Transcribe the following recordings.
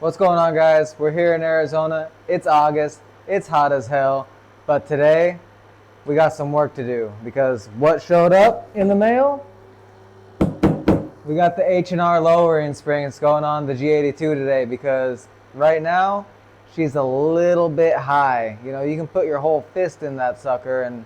What's going on, guys? We're here in Arizona. It's August. It's hot as hell. But today, we got some work to do because what showed up in the mail? We got the H&R lowering springs going on the G82 today because right now, she's a little bit high. You know, you can put your whole fist in that sucker, and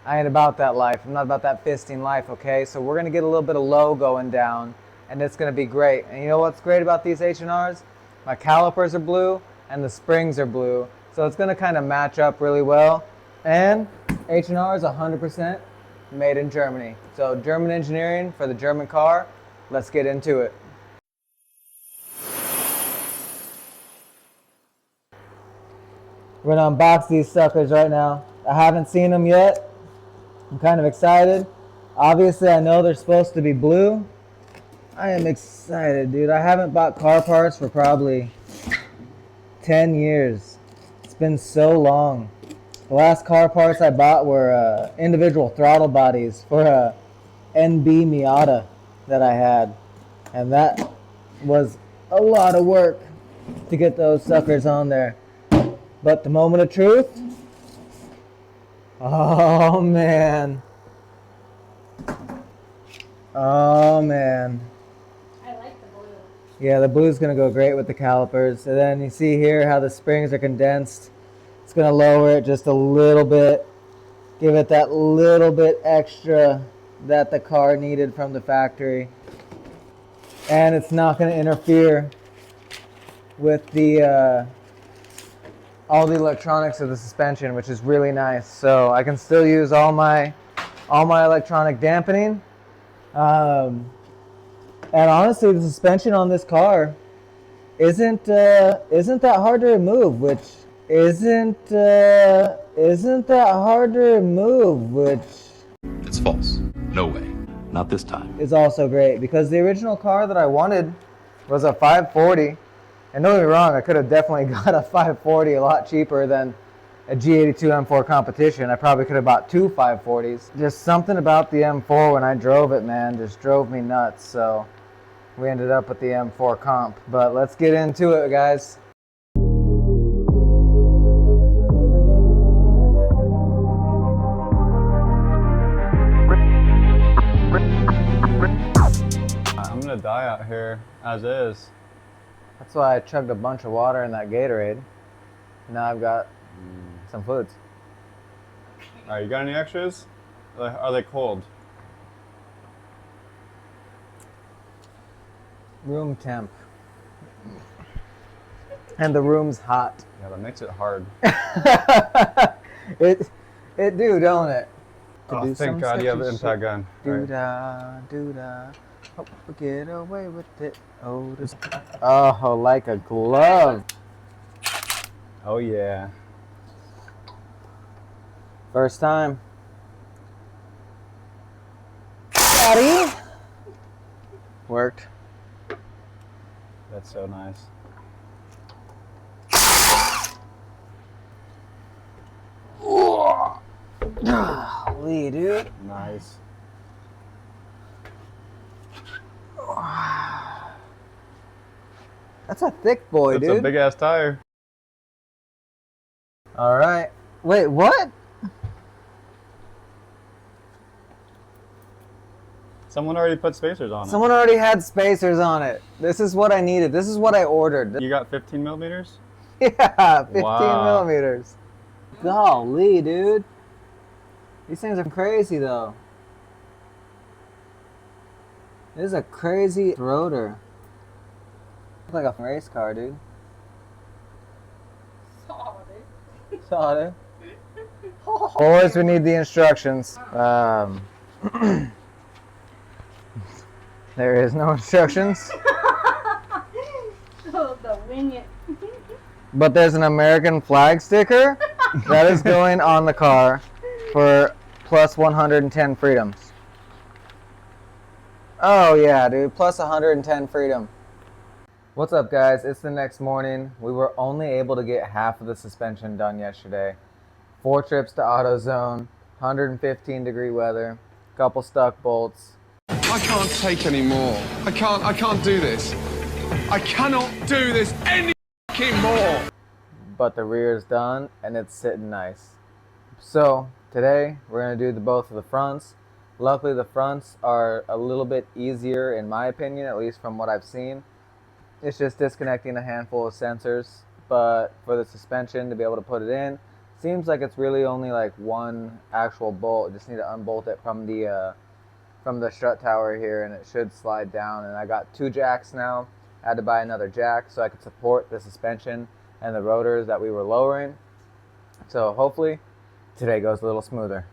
I ain't about that life. I'm not about that fisting life, okay? So we're gonna get a little bit of low going down, and it's gonna be great. And you know what's great about these H&Rs? My calipers are blue and the springs are blue, so it's gonna kind of match up really well. And H&R is 100% made in Germany. So German engineering for the German car. Let's get into it. We're gonna unbox these suckers right now. I haven't seen them yet. I'm kind of excited. Obviously, I know they're supposed to be blue. I am excited, dude. I haven't bought car parts for probably 10 years. It's been so long. The last car parts I bought were individual throttle bodies for a NB Miata that I had. And that was a lot of work to get those suckers on there. But the moment of truth, oh man. Oh man. Yeah, the blue's gonna go great with the calipers. And then you see here how the springs are condensed. It's gonna lower it just a little bit. Give it that little bit extra that the car needed from the factory. And it's not gonna interfere with the all the electronics of the suspension, which is really nice. So I can still use all my electronic dampening. And honestly, the suspension on this car isn't that hard to remove, which isn't that hard to remove, which It's false. No way. Not this time. is also great because the original car that I wanted was a 540. And don't get me wrong, I could have definitely got a 540 a lot cheaper than a G82 M4 competition. I probably could have bought two 540s. Just something about the M4 when I drove it, man, just drove me nuts. So we ended up with the M4 comp. But let's get into it, guys. I'm gonna die out here as is. That's why I chugged a bunch of water in that Gatorade. Now I've got some foods. Alright, you got any extras? Are they cold? Room temp. And the room's hot. Yeah, that makes it hard. It do, don't it? Oh, thank God you have the impact gun. Do-da, do-da. Hope we get away with it. Oh, this. Oh, like a glove. Oh yeah. First time. Daddy. Worked. That's so nice. Holy, dude. Nice. That's a thick boy, That's dude. a big ass tire. All right. Wait, what? Someone already put spacers on it. Someone already had spacers on it. This is what I needed. This is what I ordered. You got 15 millimeters? Yeah, 15 Wow. millimeters. Golly, dude. These things are crazy, though. This is a crazy rotor. Looks like a race car, dude. Saw it. Boys, we need the instructions. There is no instructions. Oh, the wing it. But there's an American flag sticker that is going on the car for plus 110 freedoms. Oh yeah, dude, plus 110 freedom. What's up, guys? It's the next morning. We were only able to get half of the suspension done yesterday. 4 trips to AutoZone, 115-degree weather, couple stuck bolts. I can't take any more. I can't do this. I cannot do this any more. But the rear is done and it's sitting nice. So today we're going to do both of the fronts. Luckily the fronts are a little bit easier in my opinion, at least from what I've seen. It's just disconnecting a handful of sensors, but for the suspension to be able to put it in, seems like it's really only like one actual bolt. Just need to unbolt it from the strut tower here and it should slide down. And I got 2 jacks now. I had to buy another jack so I could support the suspension and the rotors that we were lowering. So hopefully today goes a little smoother.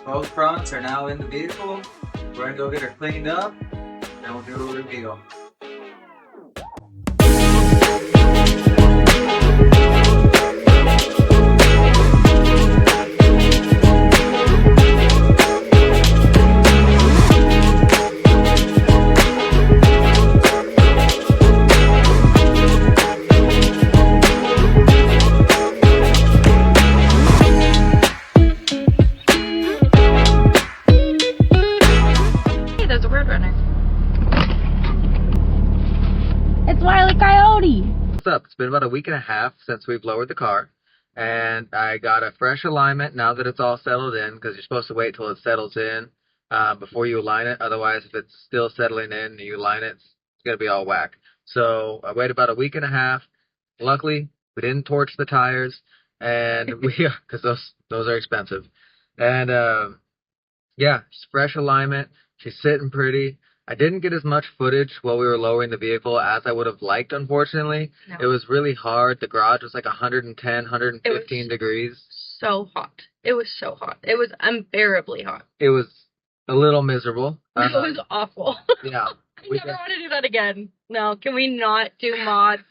Both fronts are now in the vehicle. We're gonna go get her cleaned up and we'll do a reveal. There's a Roadrunner. It's Wile E. Coyote. What's up? It's been about a week and a half since we've lowered the car, and I got a fresh alignment now that it's all settled in, because you're supposed to wait till it settles in before you align it. Otherwise, if it's still settling in and you align it, it's going to be all whack. So I waited about a week and a half. Luckily, we didn't torch the tires, and because those are expensive. And yeah, just fresh alignment. She's sitting pretty. I didn't get as much footage while we were lowering the vehicle as I would have liked, unfortunately. No. It was really hard. The garage was like 110, 115 degrees. So hot. It was so hot. It was unbearably hot. It was a little miserable. It was awful. Yeah. I never want to do that again. No, can we not do mods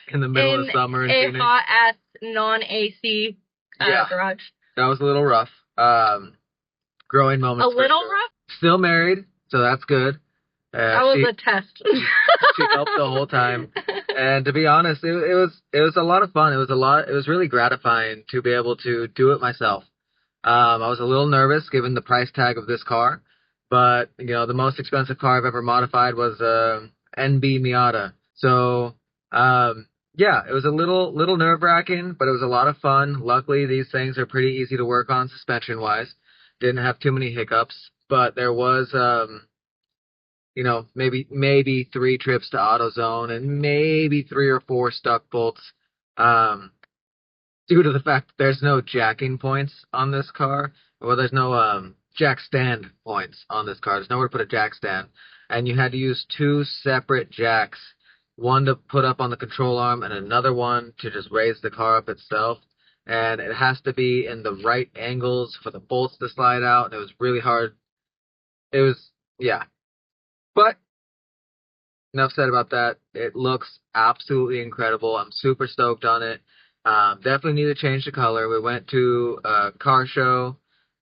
in the middle of summer in a Phoenix? hot-ass non-AC Yeah. garage? That was a little rough. Growing moments. A little sure. rough? Still married, so that's good. That was a test. She helped the whole time. And to be honest, it was a lot of fun. It was really gratifying to be able to do it myself. I was a little nervous given the price tag of this car, but you know, the most expensive car I've ever modified was NB Miata. So yeah, it was a little nerve-wracking, but it was a lot of fun. Luckily, these things are pretty easy to work on suspension-wise. Didn't have too many hiccups, but there was, you know, maybe 3 trips to AutoZone and maybe 3 or 4 stuck bolts. due to the fact that there's no jacking points on this car. Well, there's no jack stand points on this car. There's nowhere to put a jack stand. And you had to use two separate jacks, one to put up on the control arm and another one to just raise the car up itself. And it has to be in the right angles for the bolts to slide out. It was really hard. It was, yeah. But enough said about that. It looks absolutely incredible. I'm super stoked on it. Definitely need to change the color. We went to a car show,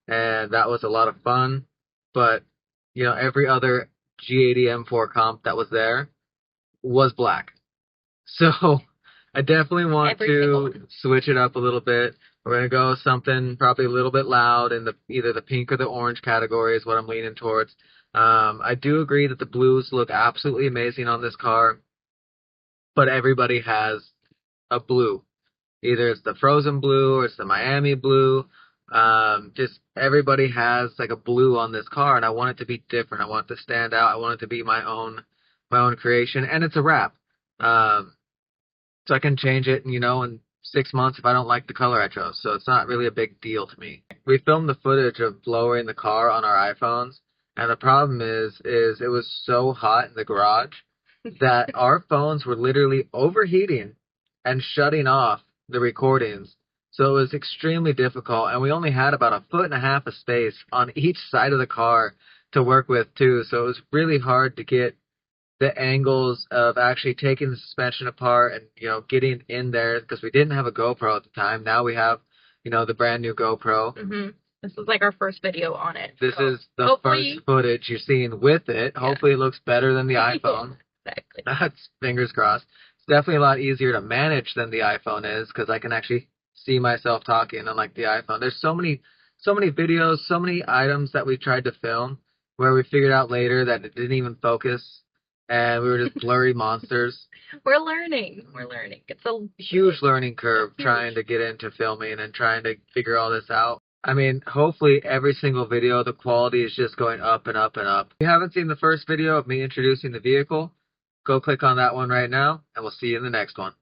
and that was a lot of fun. But, you know, every other G80 M4 comp that was there was black. So I definitely want to switch it up a little bit. We're going to go something probably a little bit loud in the either the pink or the orange category is what I'm leaning towards. I do agree that the blues look absolutely amazing on this car, but everybody has a blue. Either it's the Frozen blue or it's the Miami blue. Just everybody has like a blue on this car, and I want it to be different. I want it to stand out. I want it to be my own creation, and it's a wrap. So I can change it, you know, in 6 months if I don't like the color I chose. So it's not really a big deal to me. We filmed the footage of lowering the car on our iPhones, and the problem is it was so hot in the garage that our phones were literally overheating and shutting off the recordings. So it was extremely difficult, and we only had about 1.5 feet of space on each side of the car to work with too. So it was really hard to get the angles of actually taking the suspension apart and, you know, getting in there because we didn't have a GoPro at the time. Now we have, you know, the brand new GoPro. Mm-hmm. This is like our first video on it. This so is the first footage you're seeing with it. Yeah. Hopefully it looks better than the iPhone. Exactly. That's fingers crossed. It's definitely a lot easier to manage than the iPhone is because I can actually see myself talking unlike the iPhone. There's so many videos, so many items that we tried to film where we figured out later that it didn't even focus and we were just blurry monsters. We're learning. It's a huge learning curve trying to get into filming and trying to figure all this out. I mean, hopefully every single video, the quality is just going up and up and up. If you haven't seen the first video of me introducing the vehicle, go click on that one right now, and we'll see you in the next one.